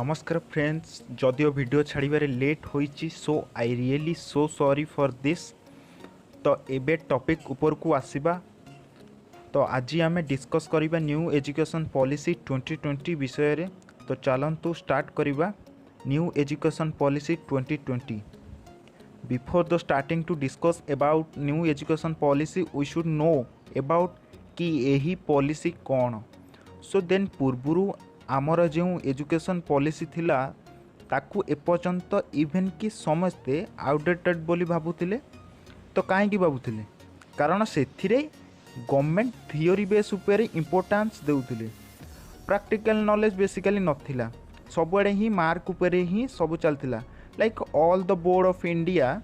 नमस्कार फ्रेंड्स, जदियो वीडियो छाड़बारे लेट होईची so I really so sorry for this. तो एबे टॉपिक ऊपर को आसीबा। तो आज आम डिस्कस करिबा न्यू एजुकेशन पॉलिसी 2020 विषय रे। तो चलंतु स्टार्ट करिबा new education policy 2020। Before the starting to discuss about new education policy we should know about कि यही पॉलिसी कौन। सो देन पूर्वरु आमर जो एजुकेशन पॉलिसी थिला ताकू एपर्यंत इवेन कि समस्ते आउटडेटेड बोली भाबुथिले। तो कहीं भाबुथिले कारण से गवर्नमेंट थियोरी बेस उपरे इंपोर्टेंस देउथिले, प्रैक्टिकल नॉलेज बेसिकली नथिला। सबुआडे ही मार्क उपरे ही सब चलथिला। Like all the board of India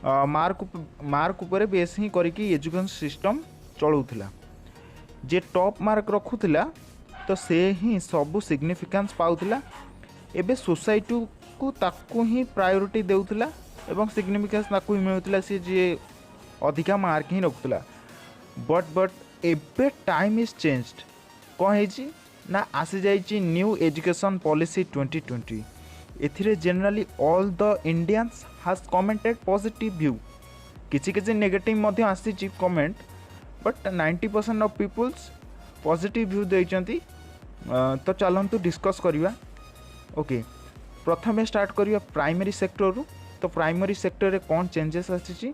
mark उपरे बेस ही करके एजुकेशन सिस्टम चलाउथिला। जे टॉप मार्क रखुथिला तो से ही सबू सिग्निफिकेंस पाउथिला। एबे सोसाइटी को ताकू ही प्रायोरिटी देउथिला एवं सिग्निफिकेंस ताकू ही मिलुथिला से जे अधिका मार्क ही रखुथिला। बट एबे टाइम इज चेंज्ड। कौन है ना आसी जाइए न्यू एजुकेशन पॉलिसी 2020। एथिरे generally all the Indians has commented positive view. किसी किसी नेगेटिव मध्य आसी comment, but 90% of peoples positive view देइचंती। तो चलतु डिस्कस करिया। ओके, प्रथमे स्टार्ट करिया प्राइमरी सेक्टर रु। तो प्राइमरी सेक्टर रे कौन चेंजेस आसी?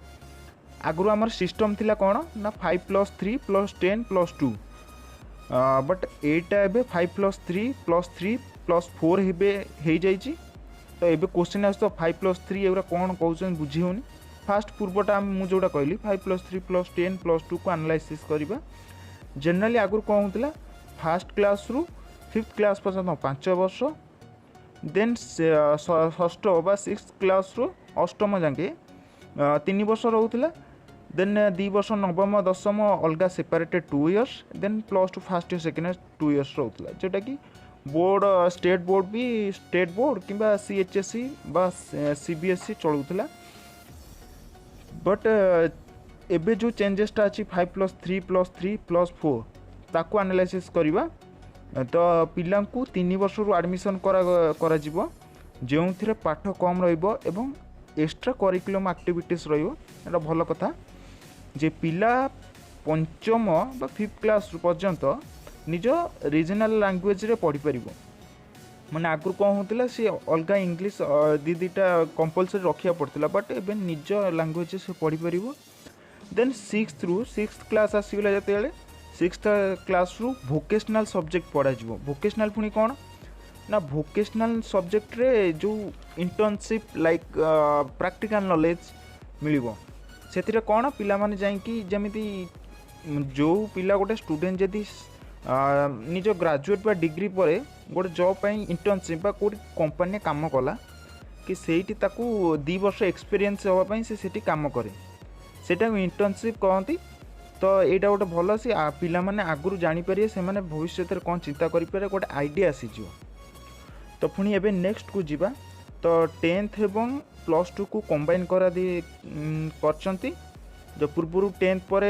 आगु आमर सिस्टम थिला कौन ना 5+3+10+2, बट एटा एबे 5+3+3+4 हे जाइची। तो एबे क्वेश्चन आस तो 5+3 एगुरा कौन कहउछन बुझी होनी। फास्ट पूर्वटा मु जोटा कहली 5+3+10+2 को एनालाइसिस करिबा। जनरली आगु कौन होतिला फर्स्ट क्लास रु 5th क्लास पर्यंत 5 वर्ष, देन षष्ठ बा 6th क्लास रु अष्टम जाके 3 वर्ष रोला। देन 2 वर्ष नवम दशम अलग separated 2 years, then +2 first year second year 2 years रोला। जोटा कि बोर्ड स्टेट बोर्ड भी स्टेट बोर्ड किंबा सीएचएसई बा सीबीएसई चलूला। बट एबे जो चेंजेसटा अच्छी 5+3+3+4 ताकू एनालाइसिस करिबा। तो पिला को 3 वर्ष रु एडमिशन करा जिवो, जो थिरे पाठ कम रहिबो एवं एक्स्ट्रा करिकुलम एक्टिविटीज रहिबो। एटा भल कथा जे पिला पंचम बा 5th क्लास पर्यंत निज रीजनल लैंग्वेज रे पढ़ी परिबो। माने आगु कौन होतिला से अलग इंग्लिश दीटा कंपलसरी रखिया पड़तिला, बट एबे निज लैंग्वेज से पढ़ी परिबो। देन 6th क्लास आसीगला जतेले 6th क्लास रु वोकेशनल सब्जेक्ट पढ़ा जिवो। वोकेशनल पुनी कौन ना वोकेशनल सब्जेक्ट रे जो इंटर्नशिप लाइक प्रैक्टिकल नॉलेज मिलिबो। सेतिरे कौन पिला माने जाई कि जेमिति जो पिला गोटे स्टूडेंट जदि निज ग्रेजुएट बा डिग्री पर गोटे जॉब पाई इंटर्नशिप बा कोई कंपनी काम कला कि सेठी ताकू 2 वर्ष एक्सपीरियंस होवा पाई से सेठी काम करे, सेटा इंटर्नशिप कहती। तो यहाँ गोटे भल से पिला माने आगुरी जानीपर से भविष्य में कौन चिंता करें गोटे आइडिया आसीज। तो पुणी एबे नेक्स्ट को जीवा। तो 10th एवं +2 को कंबाइन करा करचंती। जो पूर्व 10th पर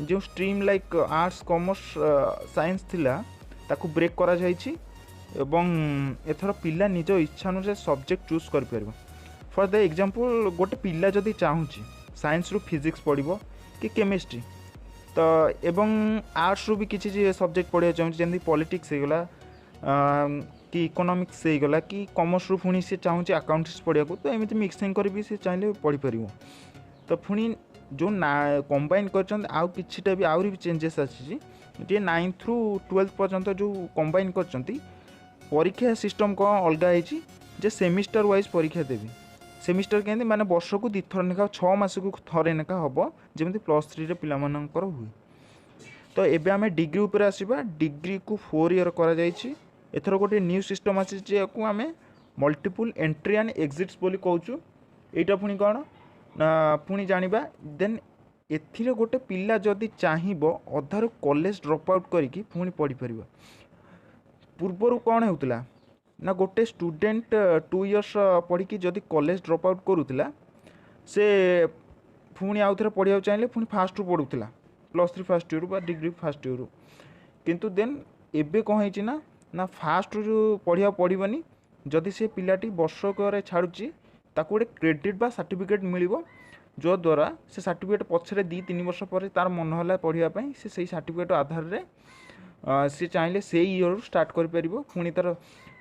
जो stream like arts commerce science थिला ताकू ब्रेक करा जाइछि एवं एथर पिला निज इच्छा अनुसार सब्जेक्ट चूज कर परबो। फॉर द एग्जांपल गोटे पिला जदि चाहूची साइंस रु फिजिक्स पढ़िबो कि केमिस्ट्री, तो एवं आर्ट्स रु भी किसी सब्जेक्ट पढ़िया चाहूँ जमी पॉलिटिक्स होगला कि इकोनॉमिक्स होगला कि कॉमर्स रु पुणी से चाहूँ अकाउंट्स पढ़िया को, तो एमती मिक्सिंग कर भी से चाहिए पढ़ी पार। तो पुणी जो ना कंबाइन कर आउ किछिटा भी आउरी भी चेंजेस आसी। 9th रु 12th पर्यंत जो कंबाइन कर परीक्षा सिस्टम कौन अलग है जे सेमिस्टर वाइज परीक्षा देवी। सेमिस्टर कहते माने वर्ष को 2 थर नेखा 6 मास को थरे नेखा हम जमी +3 रे पिला मानकर हुए। तो एबे आमे डिग्री ऊपर आसीबा। डिग्री को 4 ईयर करा जाइछि। एथर गोटे न्यू सिस्टम आछि जे को आमे मल्टीपल एंट्री एंड एग्जिट्स बोली कहूछु। एटा पुणी कौन ना पुणी जानिबा। देन एथिरे गोटे पिला जदि चाहिबो अधारु कॉलेज ड्रॉप आउट करिकी पुणी पढ़ी परिबो। पूर्वरु कौन होउतला ना गोटे स्टूडेंट 2 इयर्स पढ़ी जदि कॉलेज ड्रॉप आउट करूला से पुणी आउ थे पढ़ा चाहिए पुणी फास्ट रु पढ़ुला +3 फर्स्ट ईयर बा डिग्री फर्स्ट ईयर। किंतु देन एबे कौन है ना फास्ट रु पढ़ा पड़ोनी जदि से पिलाटी वर्षक छाड़ुची ताको गोटे क्रेडिट बा सर्टिफिकेट मिलिबो जो द्वारा से सर्टिफिकेट पछरे 2-3 वर्ष पर तार मन होला पढ़ाई से सही सर्टिफिकेट आधार रे सी चाहिए से इयर स्टार्ट कर परिबो पुणी तार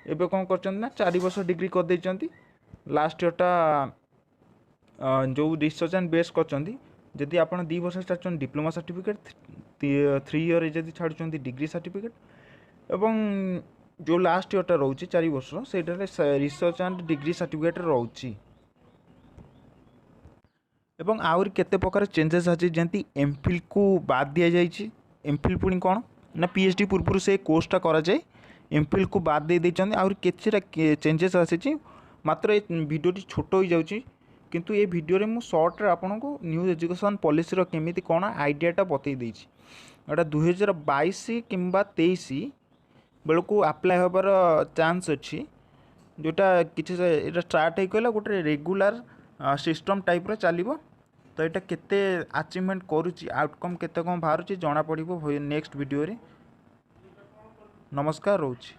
एबे कौन कर ना 4 वर्ष डिग्री कर देइचंती लास्ट इयरटा जो रिसर्च एंड बेस कर जदि आप 2 वर्ष छाड़ डिप्लोमा सर्टिफिकेट 3 इयर जदि छाड़ुं डिग्री सर्टिफिकेट एवं जो लास्ट इयरटा रोचे 4 वर्ष से रिसर्च एंड डिग्री सर्टिफिकेट रोचे एवं आउरी केते प्रकार चेंजेस अच्छी जमी एमफिल को बाद दि जाइए एमफिल पुणी कौन ना पीएचडी पूर्व से कोर्सटा कराए एमफिल को बाद दे देइचंदी आउरी केते चेंजेस आसी मात्र ये वीडियोटी छोट हो जाउची किंतु ये वीडियो रे मु शॉर्ट रे आपन को न्यू एजुकेशन पॉलिसी रो केमिति कोन आइडियाटा बतई देछि एटा 2022 किंबा 23 बेलू अप्लाई होबार चांस अच्छी जोटा किसी स्टार्ट होगा गोटे रेगुलर सिस्टम टाइप चलो तो यहाँ केते अचीवमेंट करुच्ची आउटकम केते कौन बाहर जना पड़ो नेक्स्ट वीडियो रे। नमस्कार रोची।